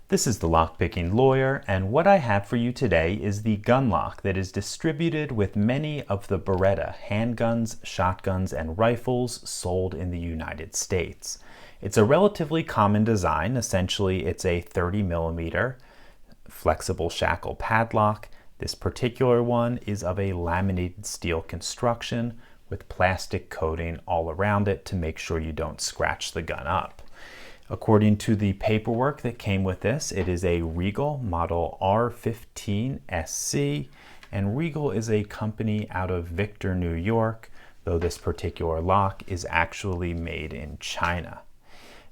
This is the Lockpicking Lawyer, and what I have for you today is the gun lock that is distributed with many of the Beretta handguns, shotguns, and rifles sold in the United States. It's a relatively common design. Essentially, it's a 30mm flexible shackle padlock. This particular one is of a laminated steel construction with plastic coating all around it to make sure you don't scratch the gun up. According to the paperwork that came with this, it is a Regal model R15SC, and Regal is a company out of Victor, New York, though this particular lock is actually made in China.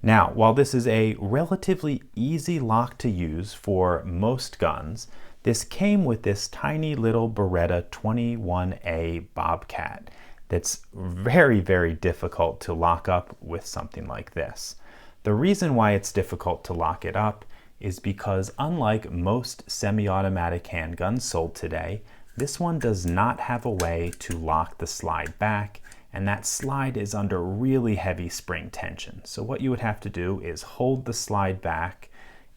Now, while this is a relatively easy lock to use for most guns, this came with this tiny little Beretta 21A Bobcat that's very, very difficult to lock up with something like this. The reason why it's difficult to lock it up is because, unlike most semi-automatic handguns sold today, this one does not have a way to lock the slide back, and that slide is under really heavy spring tension. So what you would have to do is hold the slide back,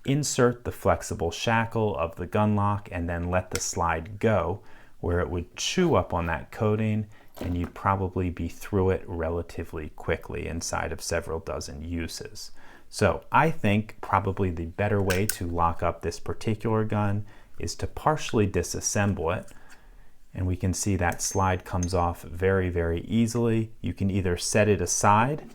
insert the flexible shackle of the gun lock, and then let the slide go, where it would chew up on that coating, and you'd probably be through it relatively quickly inside of several dozen uses. So I think probably the better way to lock up this particular gun is to partially disassemble it. And we can see that slide comes off very, very easily. You can either set it aside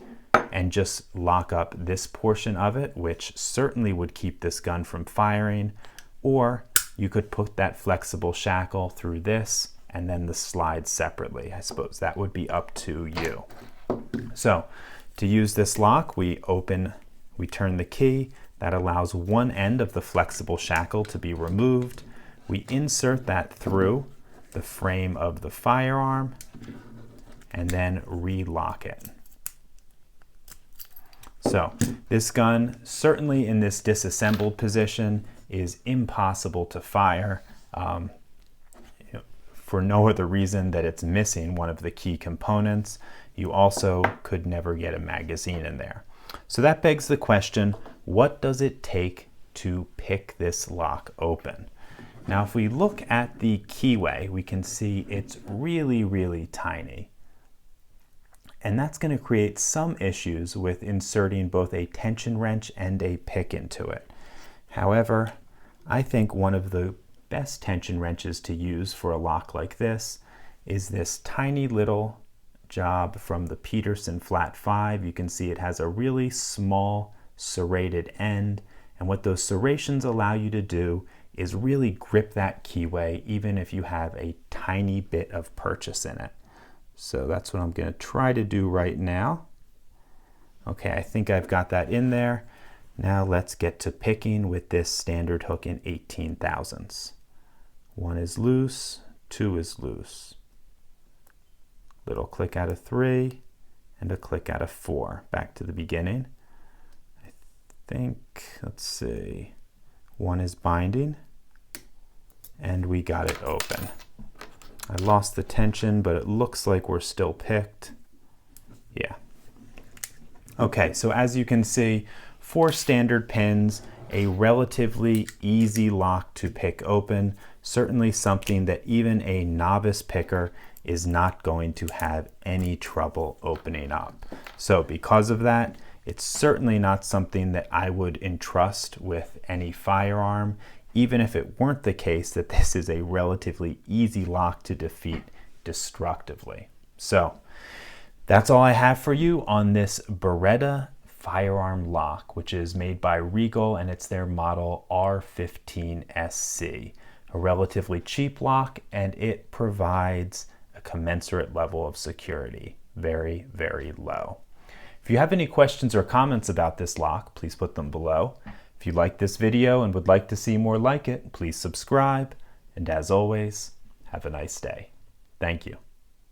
and just lock up this portion of it, which certainly would keep this gun from firing, or you could put that flexible shackle through this and then the slide separately. I suppose that would be up to you. So to use this lock, we turn the key. That allows one end of the flexible shackle to be removed. We insert that through the frame of the firearm and then relock it. So this gun, certainly in this disassembled position, is impossible to fire for no other reason that it's missing one of the key components. You also could never get a magazine in there. So that begs the question, what does it take to pick this lock open? Now, if we look at the keyway, we can see it's really, really tiny. And that's going to create some issues with inserting both a tension wrench and a pick into it. However, I think one of the best tension wrenches to use for a lock like this is this tiny little job from the Peterson Flat 5. You can see it has a really small serrated end, and what those serrations allow you to do is really grip that keyway even if you have a tiny bit of purchase in it. So that's what I'm going to try to do right now. Okay, I think I've got that in there. Now let's get to picking with this standard hook in 18 thousandths. 1 is loose, 2 is loose. Little click out of 3 and a click out of 4. Back to the beginning. I think, let's see, 1 is binding and we got it open. I lost the tension, but it looks like we're still picked. Yeah. Okay, so as you can see, 4 standard pins, a relatively easy lock to pick open, certainly something that even a novice picker is not going to have any trouble opening up. So because of that, it's certainly not something that I would entrust with any firearm, even if it weren't the case that this is a relatively easy lock to defeat destructively. So that's all I have for you on this Beretta firearm lock, which is made by Regal, and it's their model R15SC. A relatively cheap lock, and it provides a commensurate level of security. Very, very low. If you have any questions or comments about this lock, please put them below. If you like this video and would like to see more like it, please subscribe. And as always, have a nice day. Thank you.